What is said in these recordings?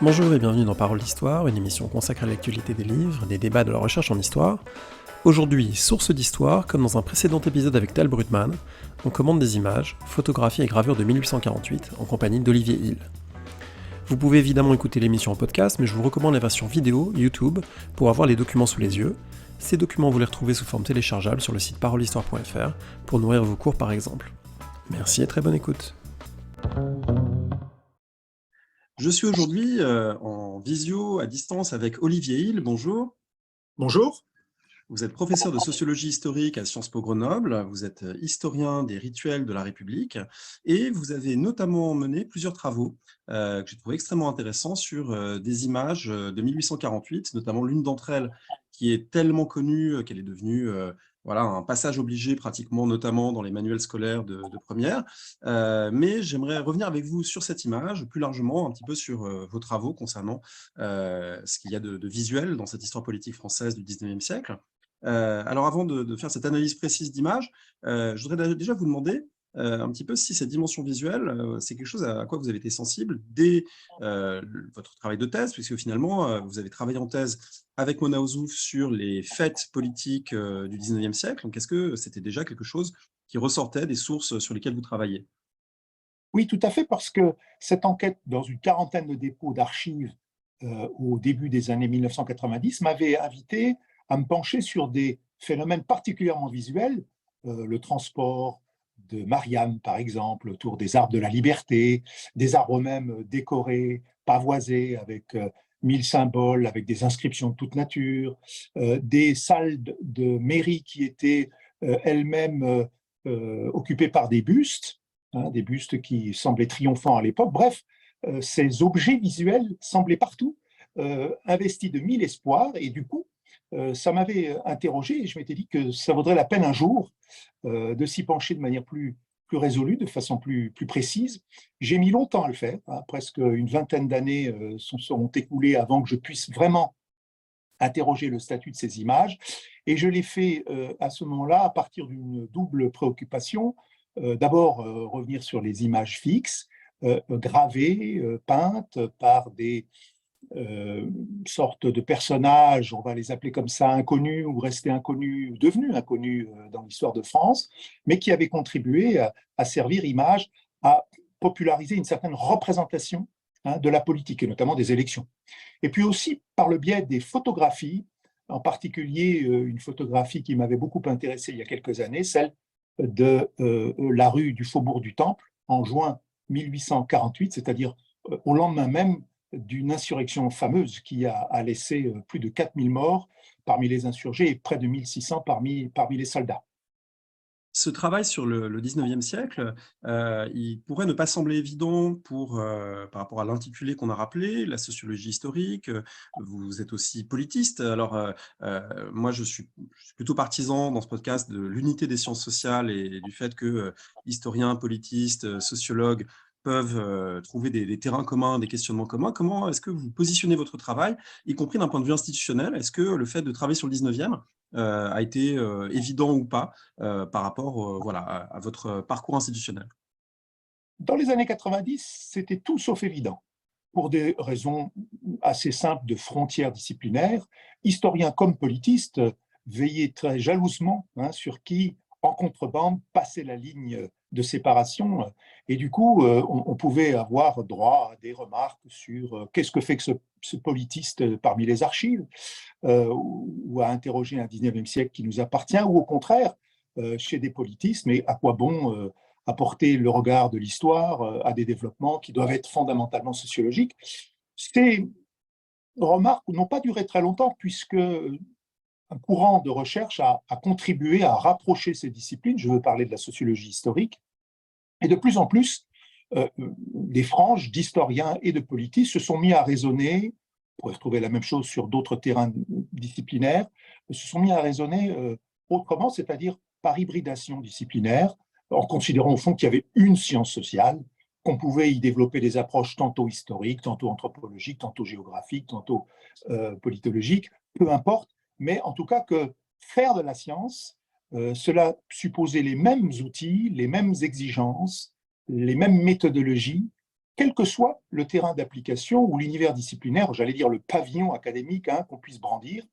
Bonjour et bienvenue dans Parole d'Histoire, une émission consacrée à l'actualité des livres, des débats de la recherche en histoire. Aujourd'hui, source d'histoire, comme dans un précédent épisode avec Tal Brutman, on commande des images, photographies et gravures de 1848 en compagnie d'Olivier Hill. Vous pouvez évidemment écouter l'émission en podcast, mais je vous recommande la version vidéo YouTube pour avoir les documents sous les yeux. Ces documents, vous les retrouvez sous forme téléchargeable sur le site parolehistoire.fr pour nourrir vos cours par exemple. Merci et très bonne écoute. Je suis aujourd'hui en visio à distance avec Olivier Hill. Bonjour. Bonjour. Vous êtes professeur de sociologie historique à Sciences Po Grenoble, vous êtes historien des rituels de la République et vous avez notamment mené plusieurs travaux que j'ai trouvé extrêmement intéressants sur des images de 1848, notamment l'une d'entre elles qui est tellement connue qu'elle est devenue voilà, un passage obligé pratiquement, notamment dans les manuels scolaires de première. Mais j'aimerais revenir avec vous sur cette image, plus largement un petit peu sur vos travaux concernant ce qu'il y a de visuel dans cette histoire politique française du 19e siècle. Alors avant de faire cette analyse précise d'image, je voudrais déjà vous demander un petit peu si cette dimension visuelle, c'est quelque chose à quoi vous avez été sensible dès votre travail de thèse, puisque finalement, vous avez travaillé en thèse avec Mona Ozouf sur les fêtes politiques du 19e siècle. Donc, est-ce que c'était déjà quelque chose qui ressortait des sources sur lesquelles vous travaillez? Oui, tout à fait, parce que cette enquête, dans une quarantaine de dépôts d'archives au début des années 1990, m'avait invité à me pencher sur des phénomènes particulièrement visuels, le transport de Marianne, par exemple, autour des arbres de la liberté, des arbres même décorés, pavoisés, avec 1000 symboles, avec des inscriptions de toute nature, des salles de mairie qui étaient elles-mêmes occupées par des bustes, des bustes qui semblaient triomphants à l'époque. Bref, ces objets visuels semblaient partout, investis de mille espoirs, et du coup, ça m'avait interrogé et je m'étais dit que ça vaudrait la peine un jour de s'y pencher de manière plus résolue, de façon plus précise. J'ai mis longtemps à le faire, presque une vingtaine d'années sont écoulées avant que je puisse vraiment interroger le statut de ces images. Et je l'ai fait à ce moment-là à partir d'une double préoccupation. D'abord, revenir sur les images fixes, gravées, peintes par des sortes de personnages, on va les appeler comme ça, inconnus ou restés inconnus, ou devenus inconnus dans l'histoire de France, mais qui avaient contribué à servir image, à populariser une certaine représentation de la politique, et notamment des élections. Et puis aussi par le biais des photographies, en particulier une photographie qui m'avait beaucoup intéressé il y a quelques années, celle de la rue du Faubourg du Temple en juin 1848, c'est-à-dire au lendemain même d'une insurrection fameuse qui a laissé plus de 4000 morts parmi les insurgés et près de 1600 parmi les soldats. Ce travail sur le 19e siècle, il pourrait ne pas sembler évident par rapport à l'intitulé qu'on a rappelé, la sociologie historique, vous êtes aussi politiste. Alors, moi, je suis plutôt partisan dans ce podcast de l'unité des sciences sociales et du fait que historiens, politistes, sociologues peuvent trouver des terrains communs, des questionnements communs. Comment est-ce que vous positionnez votre travail, y compris d'un point de vue institutionnel? Est-ce que le fait de travailler sur le 19e a été évident ou pas par rapport voilà, à votre parcours institutionnel? Dans les années 90, c'était tout sauf évident, pour des raisons assez simples de frontières disciplinaires. Historiens comme politistes veillaient très jalousement sur qui, en contrebande, passait la ligne de séparation. Et du coup, on pouvait avoir droit à des remarques sur qu'est-ce que fait que ce politiste parmi les archives, ou à interroger un 19e siècle qui nous appartient, ou au contraire, chez des politistes, mais à quoi bon apporter le regard de l'histoire à des développements qui doivent être fondamentalement sociologiques. Ces remarques n'ont pas duré très longtemps, puisque un courant de recherche a contribué à rapprocher ces disciplines. Je veux parler de la sociologie historique. Et de plus en plus, des franges d'historiens et de politistes se sont mis à raisonner, on pourrait retrouver la même chose sur d'autres terrains disciplinaires, se sont mis à raisonner autrement, c'est-à-dire par hybridation disciplinaire, en considérant au fond qu'il y avait une science sociale, qu'on pouvait y développer des approches tantôt historiques, tantôt anthropologiques, tantôt géographiques, tantôt politologiques, peu importe, mais en tout cas que faire de la science, cela supposait les mêmes outils, les mêmes exigences, les mêmes méthodologies quel que soit le terrain d'application ou l'univers disciplinaire, j'allais dire le pavillon académique qu'on puisse brandir.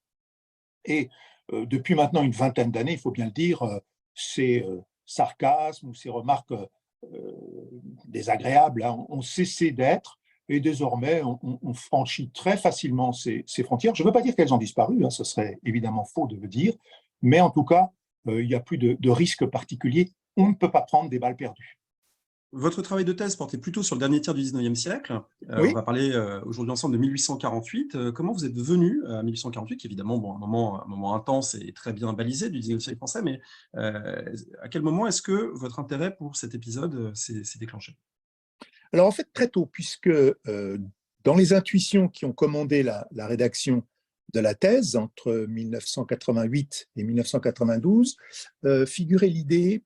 Et depuis maintenant une vingtaine d'années, il faut bien le dire, ces sarcasmes ou ces remarques désagréables ont cessé d'être, et désormais on franchit très facilement ces frontières. Je ne veux pas dire qu'elles ont disparu, ce serait évidemment faux de le dire, mais en tout cas, il n'y a plus de risque particulier. On ne peut pas prendre des balles perdues. Votre travail de thèse portait plutôt sur le dernier tiers du 19e siècle. On Oui. va parler aujourd'hui ensemble de 1848. Comment vous êtes venu à 1848, qui est évidemment bon, un moment intense et très bien balisé du 19e siècle français, mais à quel moment est-ce que votre intérêt pour cet épisode s'est déclenché? Alors en fait, très tôt, puisque dans les intuitions qui ont commandé la rédaction de la thèse entre 1988 et 1992, figurait l'idée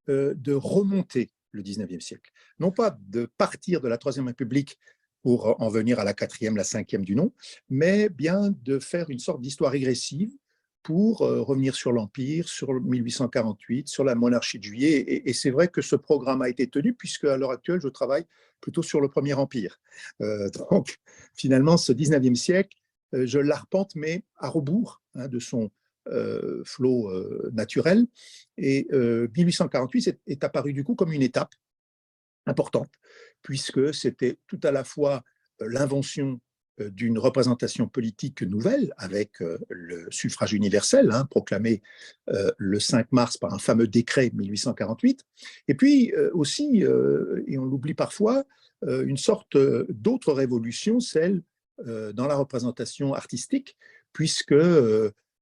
de remonter le 19e siècle. Non pas de partir de la Troisième République pour en venir à la quatrième, la cinquième du nom, mais bien de faire une sorte d'histoire régressive pour revenir sur l'Empire, sur 1848, sur la monarchie de Juillet. Et c'est vrai que ce programme a été tenu, puisque à l'heure actuelle, je travaille plutôt sur le Premier Empire. Donc, finalement, ce 19e siècle, je l'arpente, mais à rebours de son flot naturel. Et 1848 est apparu du coup comme une étape importante, puisque c'était tout à la fois l'invention d'une représentation politique nouvelle avec le suffrage universel, proclamé le 5 mars par un fameux décret 1848, et puis aussi, et on l'oublie parfois, une sorte d'autre révolution, celle dans la représentation artistique, puisque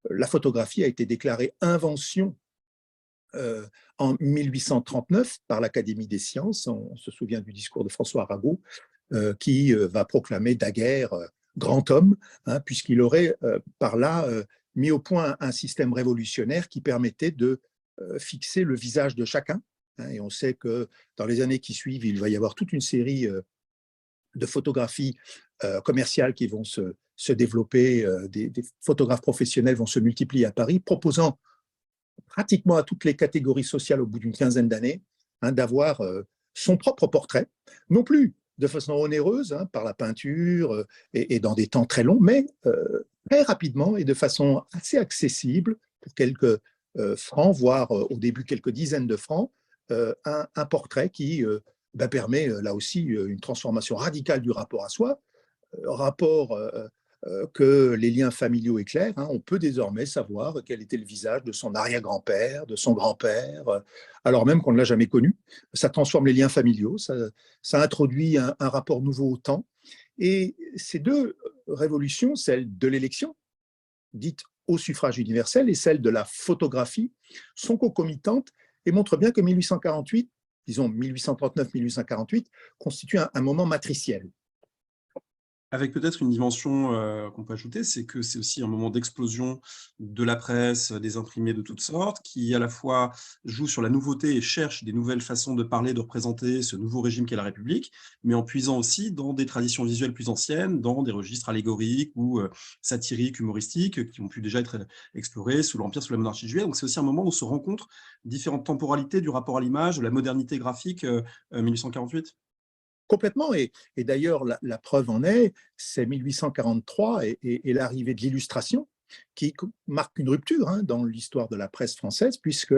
la photographie a été déclarée invention en 1839 par l'Académie des sciences. On se souvient du discours de François Arago, qui va proclamer Daguerre grand homme, puisqu'il aurait par là mis au point un système révolutionnaire qui permettait de fixer le visage de chacun. Et on sait que dans les années qui suivent, il va y avoir toute une série de photographies commerciales qui vont se développer, des photographes professionnels vont se multiplier à Paris, proposant pratiquement à toutes les catégories sociales au bout d'une quinzaine d'années, d'avoir son propre portrait, non plus de façon onéreuse, par la peinture et dans des temps très longs, mais très rapidement et de façon assez accessible, pour quelques francs, voire au début quelques dizaines de francs, un portrait qui permet là aussi une transformation radicale du rapport à soi, rapport que les liens familiaux éclairent. On peut désormais savoir quel était le visage de son arrière-grand-père, de son grand-père, alors même qu'on ne l'a jamais connu. Ça transforme les liens familiaux, ça introduit un rapport nouveau au temps. Et ces deux révolutions, celle de l'élection, dite au suffrage universel, et celle de la photographie, sont concomitantes et montrent bien que 1848, disons 1839-1848, constitue un moment matriciel. Avec peut-être une dimension qu'on peut ajouter, c'est que c'est aussi un moment d'explosion de la presse, des imprimés de toutes sortes, qui à la fois jouent sur la nouveauté et cherchent des nouvelles façons de parler, de représenter ce nouveau régime qu'est la République, mais en puisant aussi dans des traditions visuelles plus anciennes, dans des registres allégoriques ou satiriques, humoristiques, qui ont pu déjà être explorés sous l'Empire, sous la monarchie de Juillet. Donc c'est aussi un moment où se rencontrent différentes temporalités du rapport à l'image, de la modernité graphique 1848. Complètement, et d'ailleurs la preuve en est, c'est 1843 et l'arrivée de l'illustration qui marque une rupture dans l'histoire de la presse française, puisque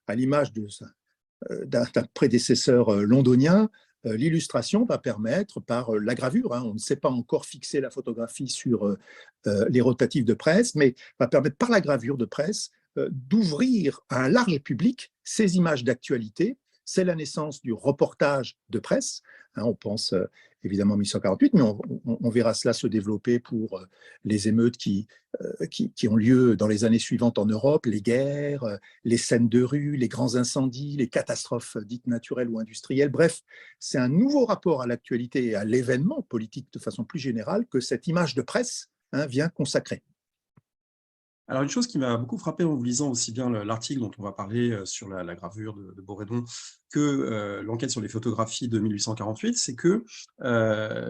à l'image d'un prédécesseur londonien, l'illustration va permettre par la gravure, on ne sait pas encore fixer la photographie sur les rotatifs de presse, mais va permettre par la gravure de presse d'ouvrir à un large public ces images d'actualité. C'est la naissance du reportage de presse. On pense évidemment à 1848, mais on verra cela se développer pour les émeutes qui ont lieu dans les années suivantes en Europe, les guerres, les scènes de rue, les grands incendies, les catastrophes dites naturelles ou industrielles. Bref, c'est un nouveau rapport à l'actualité et à l'événement politique de façon plus générale que cette image de presse vient consacrer. Alors, une chose qui m'a beaucoup frappé en vous lisant aussi bien l'article dont on va parler sur la gravure de Borédon que l'enquête sur les photographies de 1848, c'est que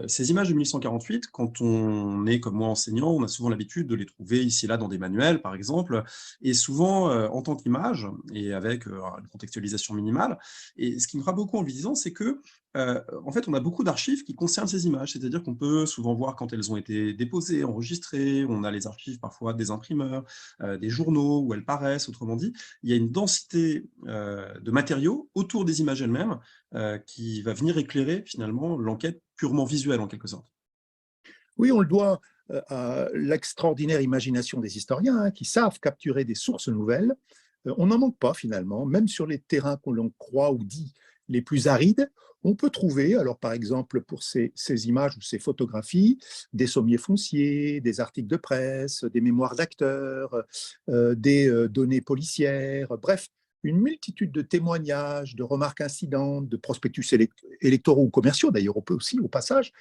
ces images de 1848, quand on est comme moi enseignant, on a souvent l'habitude de les trouver ici et là dans des manuels, par exemple, et souvent en tant qu'image et avec une contextualisation minimale. Et ce qui me frappe beaucoup en le lisant, c'est que En fait, on a beaucoup d'archives qui concernent ces images, c'est-à-dire qu'on peut souvent voir quand elles ont été déposées, enregistrées, on a les archives parfois des imprimeurs, des journaux où elles paraissent, autrement dit, il y a une densité, de matériaux autour des images elles-mêmes, qui va venir éclairer finalement l'enquête purement visuelle en quelque sorte. Oui, on le doit à l'extraordinaire imagination des historiens hein, qui savent capturer des sources nouvelles. On n'en manque pas finalement, même sur les terrains que l'on croit ou dit les plus arides, on peut trouver, alors par exemple pour ces images ou ces photographies, des sommiers fonciers, des articles de presse, des mémoires d'acteurs, des données policières, bref, une multitude de témoignages, de remarques incidentes, de prospectus électoraux ou commerciaux, d'ailleurs on peut aussi au passage,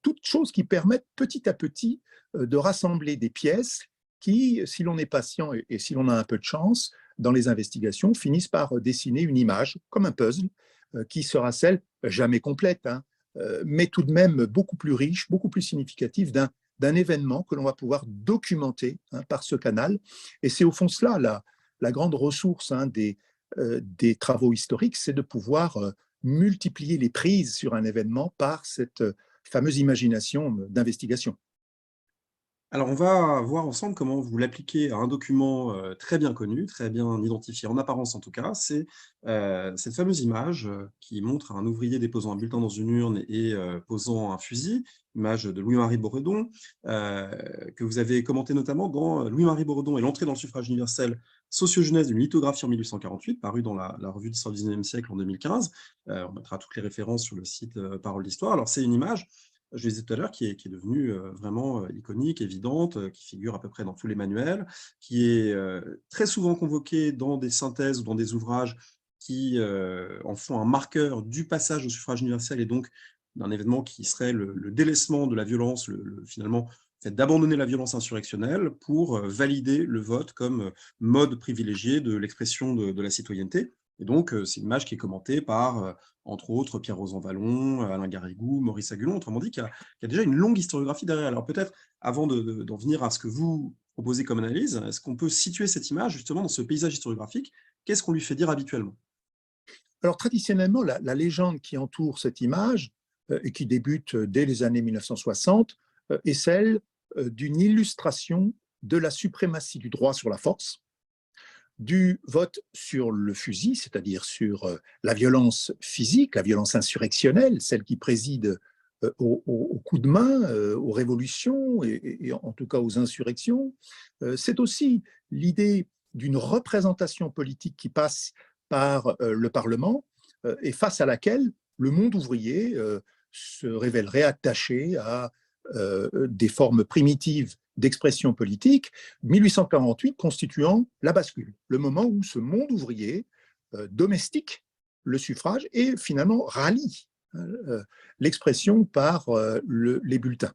toutes choses qui permettent petit à petit de rassembler des pièces qui, si l'on est patient et si l'on a un peu de chance dans les investigations, finissent par dessiner une image, comme un puzzle, qui sera celle, jamais complète, hein, mais tout de même beaucoup plus riche, beaucoup plus significative d'un événement que l'on va pouvoir documenter hein, par ce canal. Et c'est au fond cela la grande ressource hein, des travaux historiques, c'est de pouvoir multiplier les prises sur un événement par cette fameuse imagination d'investigation. Alors, on va voir ensemble comment vous l'appliquez à un document, très bien connu, très bien identifié, en apparence en tout cas. C'est, cette fameuse image, qui montre un ouvrier déposant un bulletin dans une urne et posant un fusil, image de Louis-Marie Boredon, heu, que vous avez commenté notamment dans, Louis-Marie Boredon et l'entrée dans le suffrage universel, sociogenèse d'une lithographie en 1848, paru dans la revue d'histoire du XIXe siècle en 2015. On mettra toutes les références sur le site, Paroles d'Histoire. Alors c'est une image je le disais tout à l'heure, qui est devenue, vraiment, iconique, évidente, qui figure à peu près dans tous les manuels, qui est, très souvent convoquée dans des synthèses ou dans des ouvrages qui, en font un marqueur du passage au suffrage universel et donc d'un événement qui serait le délaissement de la violence, finalement, le fait d'abandonner la violence insurrectionnelle pour, valider le vote comme, mode privilégié de l'expression de la citoyenneté et donc c'est une image qui est commentée par, entre autres Pierre-Rosan Vallon, Alain Garrigou, Maurice Agulon, autrement dit, qui a déjà une longue historiographie derrière. Alors peut-être, avant d'en venir à ce que vous proposez comme analyse, est-ce qu'on peut situer cette image justement dans ce paysage historiographique? Qu'est-ce qu'on lui fait dire habituellement? Alors traditionnellement, la légende qui entoure cette image, et qui débute dès les années 1960, est celle d'une illustration de la suprématie du droit sur la force, du vote sur le fusil, c'est-à-dire sur la violence physique, la violence insurrectionnelle, celle qui préside aux coups de main, aux révolutions et en tout cas aux insurrections. C'est aussi l'idée d'une représentation politique qui passe par le Parlement et face à laquelle le monde ouvrier se révélerait attaché à des formes primitives d'expression politique, 1848 constituant la bascule, le moment où ce monde ouvrier domestique le suffrage et finalement rallie l'expression par les bulletins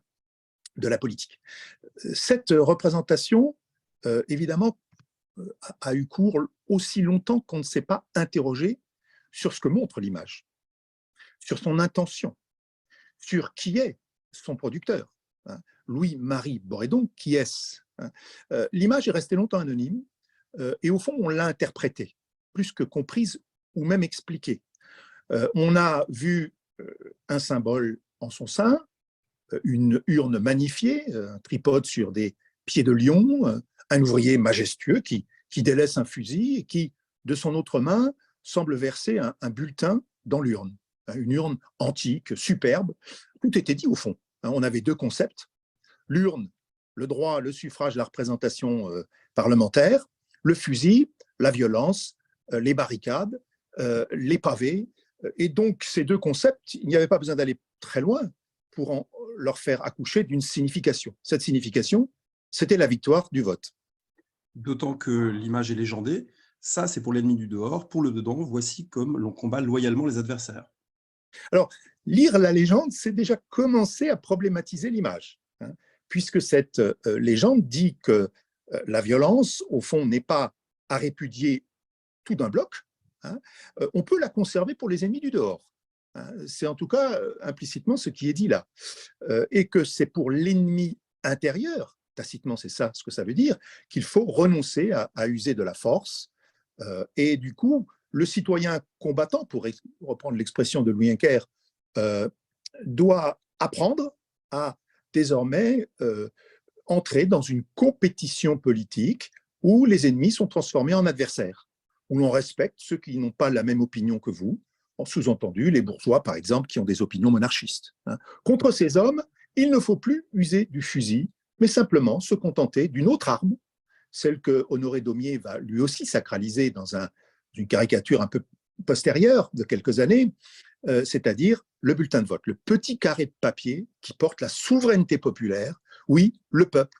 de la politique. Cette représentation, évidemment, a eu cours aussi longtemps qu'on ne s'est pas interrogé sur ce que montre l'image, sur son intention, sur qui est son producteur. Hein. Louis-Marie Boredon, qui est-ce hein. L'image est restée longtemps anonyme et au fond, on l'a interprétée, plus que comprise ou même expliquée. On a vu un symbole en son sein, une urne magnifiée, un tripode sur des pieds de lion, un ouvrier majestueux qui délaisse un fusil et qui, de son autre main, semble verser un bulletin dans l'urne. Une urne antique, superbe. Tout était dit au fond. On avait deux concepts. L'urne, le droit, le suffrage, la représentation parlementaire. Le fusil, la violence, les barricades, les pavés. Et donc, ces deux concepts, il n'y avait pas besoin d'aller très loin pour leur faire accoucher d'une signification. Cette signification, c'était la victoire du vote. D'autant que l'image est légendée, ça c'est pour l'ennemi du dehors, pour le dedans, voici comme l'on combat loyalement les adversaires. Alors, lire la légende, c'est déjà commencer à problématiser l'image, hein, puisque cette légende dit que la violence, au fond, n'est pas à répudier tout d'un bloc, hein, on peut la conserver pour les ennemis du dehors. Hein. C'est en tout cas implicitement ce qui est dit là. Et que c'est pour l'ennemi intérieur, tacitement c'est ça ce que ça veut dire, qu'il faut renoncer à user de la force. Et du coup, le citoyen combattant, pour reprendre l'expression de Louis Henker, doit apprendre à désormais entrer dans une compétition politique où les ennemis sont transformés en adversaires, où l'on respecte ceux qui n'ont pas la même opinion que vous, en sous-entendu les bourgeois, par exemple, qui ont des opinions monarchistes. Contre ces hommes, il ne faut plus user du fusil, mais simplement se contenter d'une autre arme, celle que Honoré Daumier va lui aussi sacraliser dans une caricature un peu postérieure de quelques années, c'est-à-dire le bulletin de vote, le petit carré de papier qui porte la souveraineté populaire. Oui, le peuple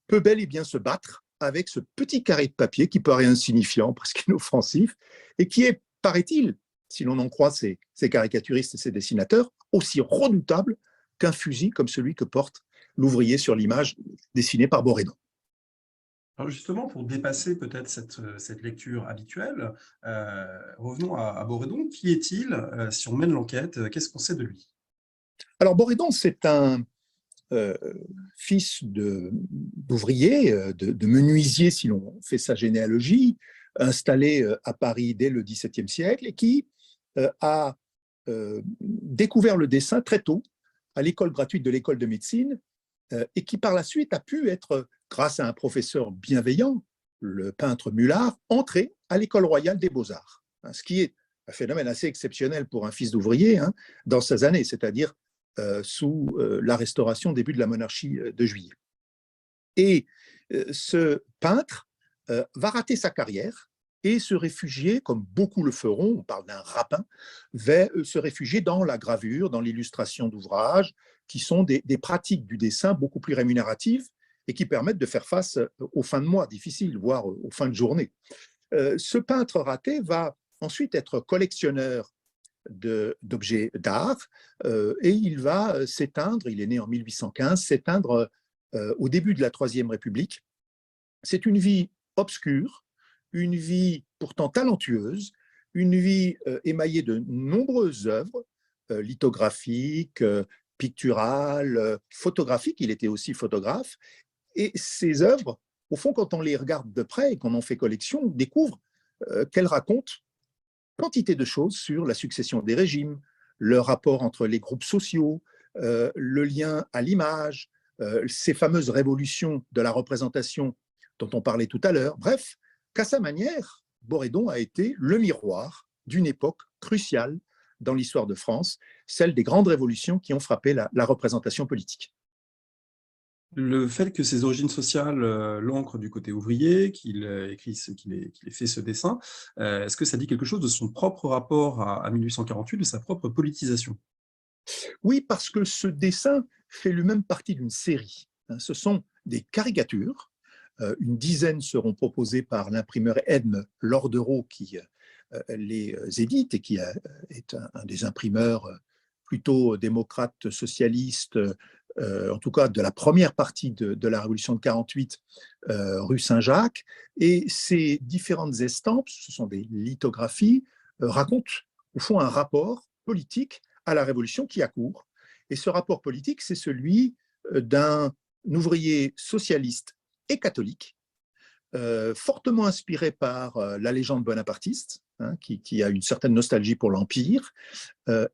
peut bel et bien se battre avec ce petit carré de papier qui paraît insignifiant, presque inoffensif, et qui est, paraît-il, si l'on en croit ces caricaturistes et ces dessinateurs, aussi redoutable qu'un fusil comme celui que porte l'ouvrier sur l'image dessinée par Borédon. Alors justement, pour dépasser peut-être cette lecture habituelle, revenons à Borédon. Qui est-il? Si on mène l'enquête, qu'est-ce qu'on sait de lui? Alors Borédon, c'est un fils d'ouvrier, de menuisier, si l'on fait sa généalogie, installé à Paris dès le XVIIe siècle et qui a découvert le dessin très tôt à l'école gratuite de l'école de médecine et qui par la suite a pu être, grâce à un professeur bienveillant, le peintre Mullard, entré à l'école royale des beaux-arts, ce qui est un phénomène assez exceptionnel pour un fils d'ouvrier dans ces années, c'est-à-dire sous la Restauration, début de la monarchie de Juillet. Et ce peintre va rater sa carrière et se réfugier, comme beaucoup le feront, on parle d'un rapin, va se réfugier dans la gravure, dans l'illustration d'ouvrages, qui sont des pratiques du dessin beaucoup plus rémunératives et qui permettent de faire face aux fins de mois difficiles, voire aux fins de journée. Ce peintre raté va ensuite être collectionneur d'objets d'art et il va s'éteindre, il est né en 1815, s'éteindre au début de la Troisième République. C'est une vie obscure, une vie pourtant talentueuse, une vie émaillée de nombreuses œuvres lithographiques, picturales, photographiques, il était aussi photographe, et ces œuvres, au fond, quand on les regarde de près et qu'on en fait collection, on découvre qu'elles racontent quantité de choses sur la succession des régimes, le rapport entre les groupes sociaux, le lien à l'image, ces fameuses révolutions de la représentation dont on parlait tout à l'heure. Bref, qu'à sa manière, Borédon a été le miroir d'une époque cruciale dans l'histoire de France, celle des grandes révolutions qui ont frappé la représentation politique. Le fait que ses origines sociales l'ancrent du côté ouvrier, qu'il ait fait ce dessin, est-ce que ça dit quelque chose de son propre rapport à 1848, de sa propre politisation? Oui, parce que ce dessin fait lui-même partie d'une série. Ce sont des caricatures. Une dizaine seront proposées par l'imprimeur Edme Lordereau qui les édite et qui est un des imprimeurs plutôt démocrates, socialistes, en tout cas de la première partie de la Révolution de 48, rue Saint-Jacques. Et ces différentes estampes, ce sont des lithographies, racontent au fond un rapport politique à la Révolution qui accourt. Et ce rapport politique, c'est celui d'un ouvrier socialiste et catholique, fortement inspiré par la légende bonapartiste, qui a une certaine nostalgie pour l'Empire,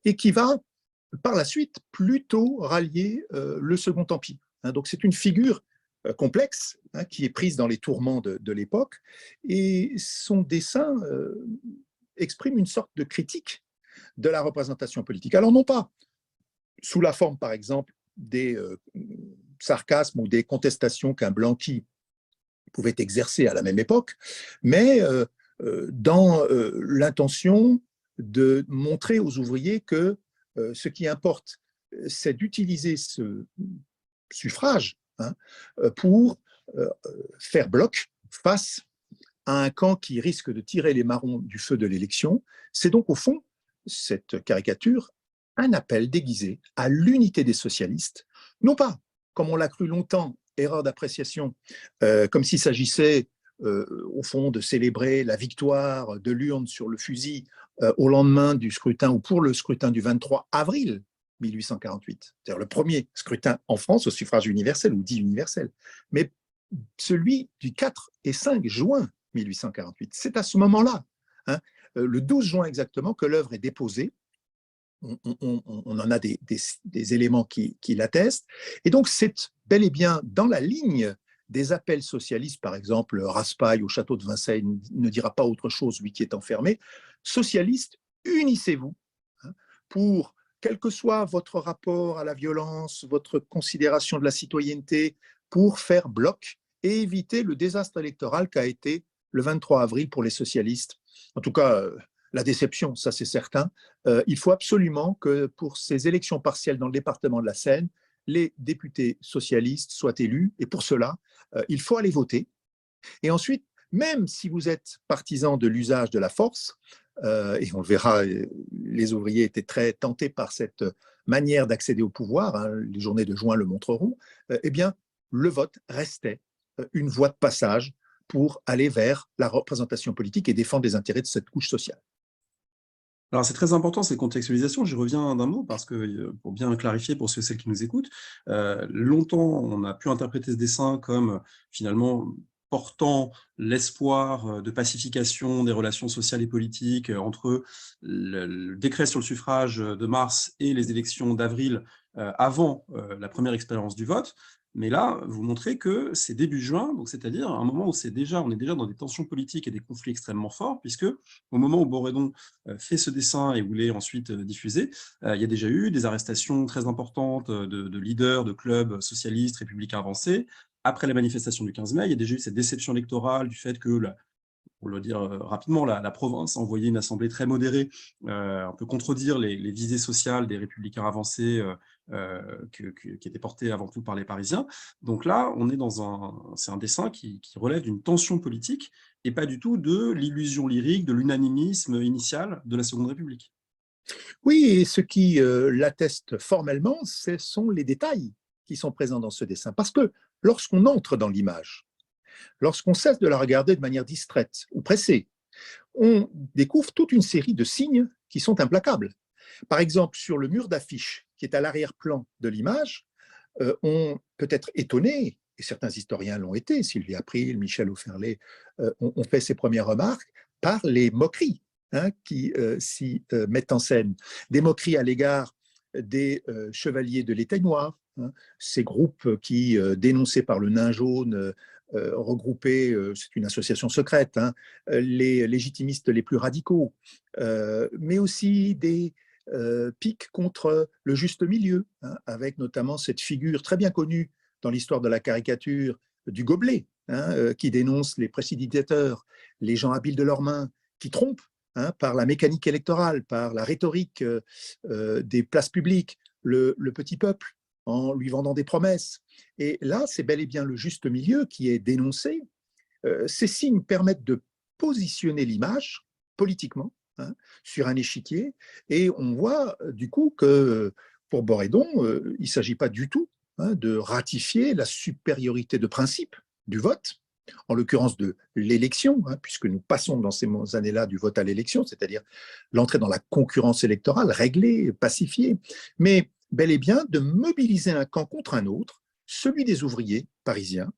et qui va par la suite plutôt rallier le Second Empire. Donc c'est une figure complexe qui est prise dans les tourments de l'époque, et son dessin exprime une sorte de critique de la représentation politique. Alors non pas sous la forme, par exemple, des sarcasmes ou des contestations qu'un Blanqui pouvait exercer à la même époque, mais dans l'intention de montrer aux ouvriers que ce qui importe, c'est d'utiliser ce suffrage pour faire bloc face à un camp qui risque de tirer les marrons du feu de l'élection. C'est donc au fond, cette caricature, un appel déguisé à l'unité des socialistes, non pas, comme on l'a cru longtemps, erreur d'appréciation, comme s'il s'agissait au fond de célébrer la victoire de l'urne sur le fusil au lendemain du scrutin ou pour le scrutin du 23 avril 1848, c'est-à-dire le premier scrutin en France au suffrage universel ou dit universel, mais celui du 4 et 5 juin 1848. C'est à ce moment-là, hein, le 12 juin exactement, que l'œuvre est déposée. On en a des éléments qui l'attestent. Et donc, c'est bel et bien dans la ligne des appels socialistes, par exemple, Raspail au château de Vincennes ne dira pas autre chose, lui qui est enfermé. Socialistes, unissez-vous, hein, pour, quel que soit votre rapport à la violence, votre considération de la citoyenneté, pour faire bloc et éviter le désastre électoral qu'a été le 23 avril pour les socialistes. En tout cas, la déception, ça c'est certain. Il faut absolument que pour ces élections partielles dans le département de la Seine, les députés socialistes soient élus. Et pour cela, il faut aller voter. Et ensuite, même si vous êtes partisan de l'usage de la force, et on le verra, les ouvriers étaient très tentés par cette manière d'accéder au pouvoir, hein, les journées de juin le montreront, eh bien, le vote restait une voie de passage pour aller vers la représentation politique et défendre les intérêts de cette couche sociale. Alors, c'est très important, ces contextualisations. J'y reviens d'un mot parce que, pour bien clarifier pour ceux et celles qui nous écoutent, longtemps, on a pu interpréter ce dessin comme, finalement, portant l'espoir, de pacification des relations sociales et politiques, entre le décret sur le suffrage, de mars et les élections d'avril, avant, la première expérience du vote. Mais là, vous montrez que c'est début juin, donc c'est-à-dire un moment où on est déjà dans des tensions politiques et des conflits extrêmement forts, puisque au moment où Borédon fait ce dessin et où il est ensuite diffusé, il y a déjà eu des arrestations très importantes de leaders de clubs socialistes, républicains avancés. Après la manifestation du 15 mai, il y a déjà eu cette déception électorale du fait que pour le dire rapidement, la province a envoyé une assemblée très modérée, un peu contredire les visées sociales des républicains avancés qui étaient portées avant tout par les Parisiens. Donc là, c'est un dessin qui relève d'une tension politique et pas du tout de l'illusion lyrique, de l'unanimisme initial de la Seconde République. Oui, et ce qui l'atteste formellement, ce sont les détails qui sont présents dans ce dessin. Parce que lorsqu'on entre dans l'image, lorsqu'on cesse de la regarder de manière distraite ou pressée, on découvre toute une série de signes qui sont implacables. Par exemple, sur le mur d'affiche qui est à l'arrière-plan de l'image, on peut être étonné, et certains historiens l'ont été, Sylvie April, Michel Auferlet ont fait ces premières remarques, par les moqueries, hein, qui s'y mettent en scène. Des moqueries à l'égard des chevaliers de l'Étai noir, hein, ces groupes qui, dénoncés par le Nain jaune, regroupés, c'est une association secrète, hein, les légitimistes les plus radicaux, mais aussi des pique contre le juste milieu, hein, avec notamment cette figure très bien connue dans l'histoire de la caricature du gobelet, hein, qui dénonce les précipitateurs, les gens habiles de leurs mains, qui trompent, hein, par la mécanique électorale, par la rhétorique des places publiques, le petit peuple, en lui vendant des promesses. Et là, c'est bel et bien le juste milieu qui est dénoncé. Ces signes permettent de positionner l'image politiquement, hein, sur un échiquier, et on voit du coup que pour Borédon, il ne s'agit pas du tout, hein, de ratifier la supériorité de principe du vote, en l'occurrence de l'élection, hein, puisque nous passons dans ces années-là du vote à l'élection, c'est-à-dire l'entrée dans la concurrence électorale réglée, pacifiée, mais bel et bien de mobiliser un camp contre un autre, celui des ouvriers parisiens,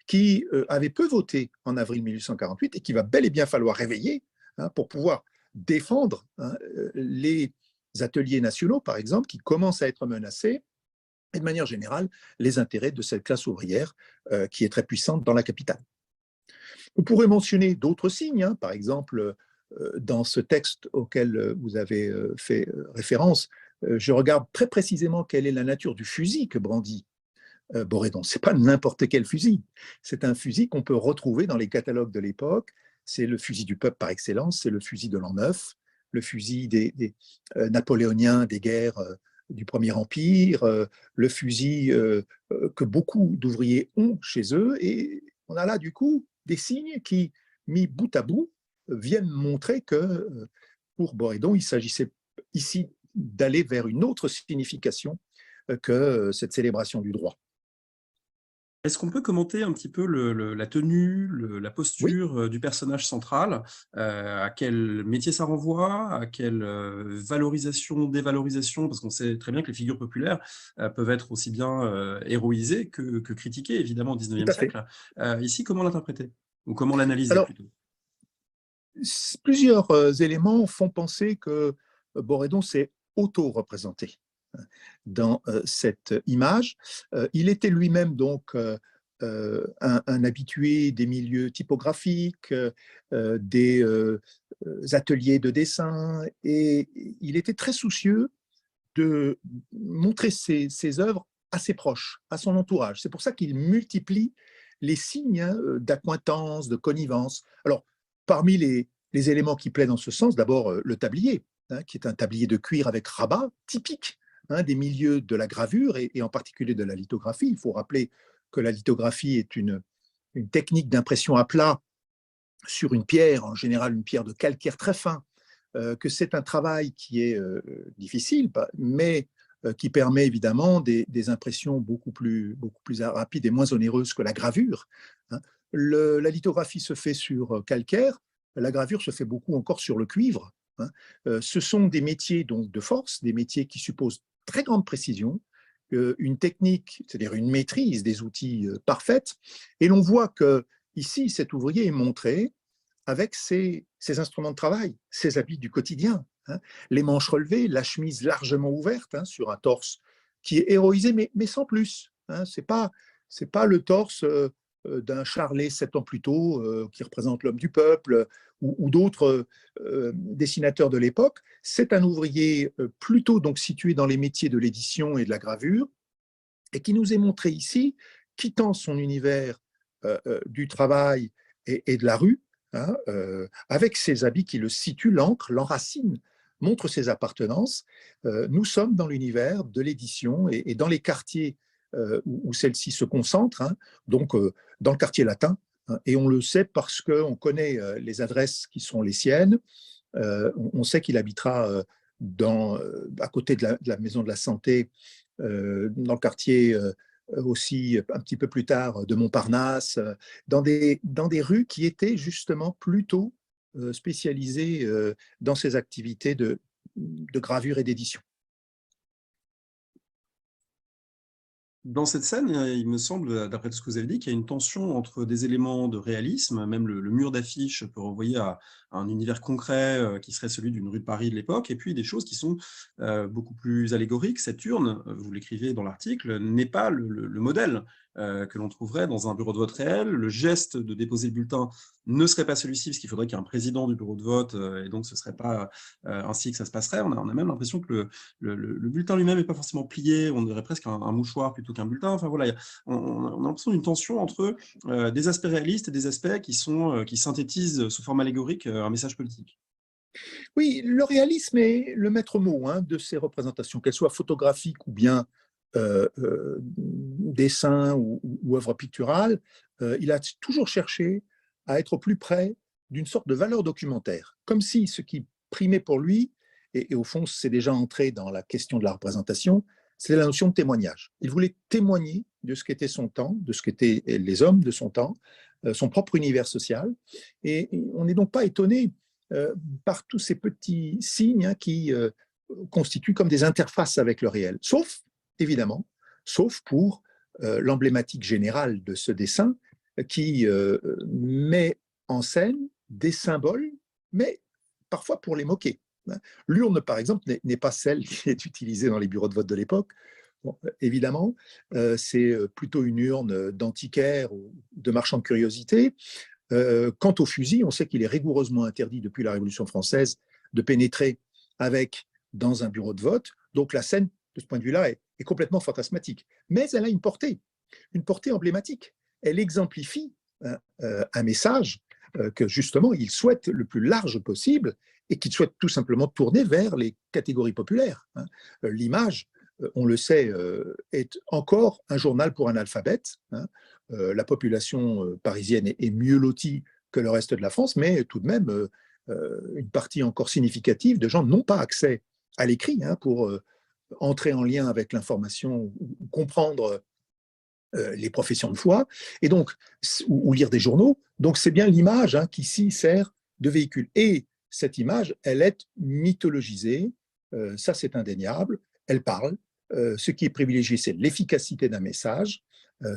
qui avait peu voté en avril 1848 et qu'il va bel et bien falloir réveiller, hein, pour pouvoir défendre, hein, les ateliers nationaux, par exemple, qui commencent à être menacés, et de manière générale, les intérêts de cette classe ouvrière qui est très puissante dans la capitale. On pourrait mentionner d'autres signes, hein, par exemple, dans ce texte auquel vous avez fait référence, je regarde très précisément quelle est la nature du fusil que brandit Borédon. Ce n'est pas n'importe quel fusil. C'est un fusil qu'on peut retrouver dans les catalogues de l'époque. C'est le fusil du peuple par excellence, c'est le fusil de l'an 9, le fusil des napoléoniens des guerres du Premier Empire, le fusil que beaucoup d'ouvriers ont chez eux. Et on a là, du coup, des signes qui, mis bout à bout, viennent montrer que pour Borédon, il s'agissait ici d'aller vers une autre signification que cette célébration du droit. Est-ce qu'on peut commenter un petit peu la tenue, la Oui, posture du personnage central? À quel métier ça renvoie? À quelle valorisation, dévalorisation? Parce qu'on sait très bien que les figures populaires peuvent être aussi bien héroïsées que critiquées, évidemment, au tout 19e à fait. siècle. Ici, comment l'interpréter? Ou comment l'analyser Alors, plutôt? Plusieurs éléments font penser que Borédon s'est auto-représenté dans cette image. Il était lui-même donc un habitué des milieux typographiques, des ateliers de dessin, et il était très soucieux de montrer ses œuvres à ses proches, à son entourage. C'est pour ça qu'il multiplie les signes d'accointance, de connivence. Alors, parmi les éléments qui plaident dans ce sens, d'abord le tablier, qui est un tablier de cuir avec rabat, typique des milieux de la gravure et en particulier de la lithographie. Il faut rappeler que la lithographie est une technique d'impression à plat sur une pierre, en général une pierre de calcaire très fin, que c'est un travail qui est difficile, mais qui permet évidemment des impressions beaucoup plus rapides et moins onéreuses que la gravure. La lithographie se fait sur calcaire, la gravure se fait beaucoup encore sur le cuivre. Ce sont des métiers donc de force, des métiers qui supposent très grande précision, une technique, c'est-à-dire une maîtrise des outils parfaite. Et l'on voit que ici, cet ouvrier est montré avec ses instruments de travail, ses habits du quotidien, les manches relevées, la chemise largement ouverte sur un torse qui est héroïsé, mais sans plus. C'est pas le torse d'un Charlet 7 ans plus tôt qui représente l'homme du peuple ou d'autres dessinateurs de l'époque. C'est un ouvrier plutôt donc situé dans les métiers de l'édition et de la gravure et qui nous est montré ici, quittant son univers du travail et de la rue, avec ses habits qui le situent, l'ancrent, l'enracinent, montrent ses appartenances. Nous sommes dans l'univers de l'édition et dans les quartiers où celle-ci se concentre, donc dans le quartier latin, et on le sait parce qu'on connaît les adresses qui sont les siennes. On sait qu'il habitera à côté de la maison de la Santé, dans le quartier aussi un petit peu plus tard de Montparnasse, dans des rues qui étaient justement plutôt spécialisées dans ces activités de gravure et d'édition. Dans cette scène, il me semble, d'après tout ce que vous avez dit, qu'il y a une tension entre des éléments de réalisme, même le mur d'affiche peut renvoyer à un univers concret qui serait celui d'une rue de Paris de l'époque, et puis des choses qui sont beaucoup plus allégoriques. Cette urne, vous l'écrivez dans l'article, n'est pas le modèle que l'on trouverait dans un bureau de vote réel. Le geste de déposer le bulletin ne serait pas celui-ci, parce qu'il faudrait qu'il y ait un président du bureau de vote, et donc ce ne serait pas ainsi que ça se passerait. On a même l'impression que le bulletin lui-même n'est pas forcément plié, on dirait presque un mouchoir plutôt qu'un bulletin. Enfin voilà, on a l'impression d'une tension entre des aspects réalistes et des aspects qui synthétisent sous forme allégorique un message politique. Oui, le réalisme est le maître mot de ces représentations, qu'elles soient photographiques ou bien dessin ou œuvre picturale. Il a toujours cherché à être au plus près d'une sorte de valeur documentaire, comme si ce qui primait pour lui, et au fond c'est déjà entré dans la question de la représentation, c'est la notion de témoignage. Il voulait témoigner de ce qu'était son temps, de ce qu'étaient les hommes de son temps, son propre univers social, et on n'est donc pas étonné par tous ces petits signes qui constituent comme des interfaces avec le réel, évidemment, sauf pour l'emblématique générale de ce dessin qui met en scène des symboles, mais parfois pour les moquer. L'urne, par exemple, n'est pas celle qui est utilisée dans les bureaux de vote de l'époque. Bon, évidemment, c'est plutôt une urne d'antiquaire ou de marchand de curiosités. Quant au fusil, on sait qu'il est rigoureusement interdit depuis la Révolution française de pénétrer dans un bureau de vote. Donc la scène, de ce point de vue-là, est complètement fantasmatique. Mais elle a une portée emblématique. Elle exemplifie un message que justement il souhaite le plus large possible et qu'il souhaite tout simplement tourner vers les catégories populaires. L'image, on le sait, est encore un journal pour analphabètes. La population parisienne est mieux lotie que le reste de la France, mais tout de même, une partie encore significative de gens n'ont pas accès à l'écrit pour entrer en lien avec l'information ou comprendre les professions de foi, et donc, ou lire des journaux. Donc, c'est bien l'image qui ici sert de véhicule. Et cette image, elle est mythologisée, ça c'est indéniable, elle parle. Ce qui est privilégié, c'est l'efficacité d'un message,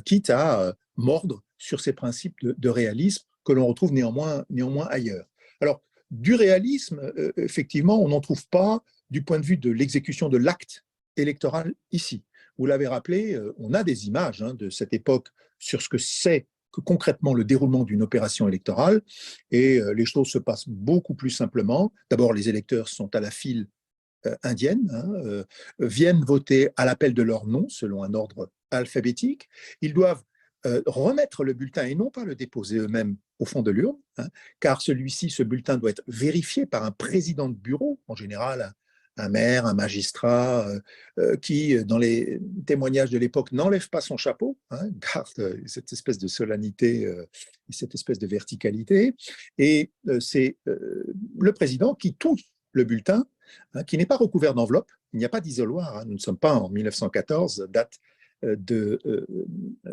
quitte à mordre sur ces principes de réalisme que l'on retrouve néanmoins ailleurs. Alors, du réalisme, effectivement, on n'en trouve pas du point de vue de l'exécution de l'acte électoral ici. Vous l'avez rappelé, on a des images de cette époque sur ce que c'est que concrètement le déroulement d'une opération électorale, et les choses se passent beaucoup plus simplement. D'abord, les électeurs sont à la file indienne, viennent voter à l'appel de leur nom selon un ordre alphabétique. Ils doivent remettre le bulletin et non pas le déposer eux-mêmes au fond de l'urne, car celui-ci, ce bulletin doit être vérifié par un président de bureau, en général un maire, un magistrat, qui, dans les témoignages de l'époque, n'enlève pas son chapeau, garde cette espèce de solennité, cette espèce de verticalité. Et c'est le président qui touche le bulletin, qui n'est pas recouvert d'enveloppe. Il n'y a pas d'isoloir. Nous ne sommes pas en 1914, date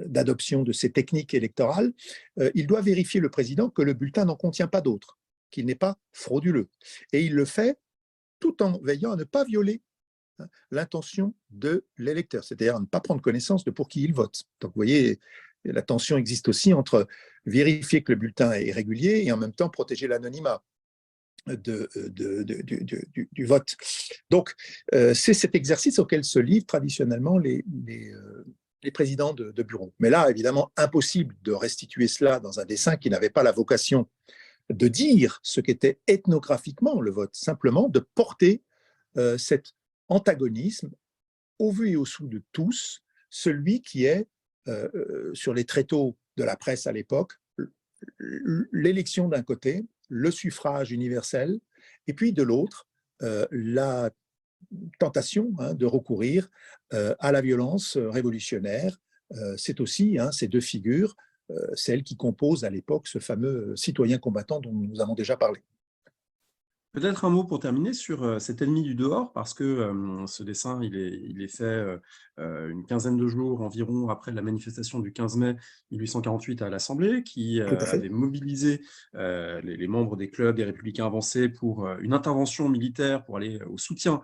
d'adoption de ces techniques électorales. Il doit vérifier, le président, que le bulletin n'en contient pas d'autres, qu'il n'est pas frauduleux. Et il le fait tout en veillant à ne pas violer l'intention de l'électeur, c'est-à-dire à ne pas prendre connaissance de pour qui il vote. Donc, vous voyez, la tension existe aussi entre vérifier que le bulletin est régulier et en même temps protéger l'anonymat du vote. Donc, c'est cet exercice auquel se livrent traditionnellement les présidents de bureau. Mais là, évidemment, impossible de restituer cela dans un dessin qui n'avait pas la vocation de dire ce qu'était ethnographiquement le vote, simplement de porter cet antagonisme au vu et au sous de tous, celui qui est, sur les tréteaux de la presse à l'époque, l'élection d'un côté, le suffrage universel, et puis de l'autre, la tentation de recourir à la violence révolutionnaire. C'est aussi ces deux figures, celles qui composent à l'époque ce fameux citoyen combattant dont nous avons déjà parlé. Peut-être un mot pour terminer sur cet ennemi du dehors, parce que ce dessin, il est fait une quinzaine de jours environ après la manifestation du 15 mai 1848 à l'Assemblée, qui Tout à fait. avait mobilisé les membres des clubs des Républicains avancés pour une intervention militaire pour aller au soutien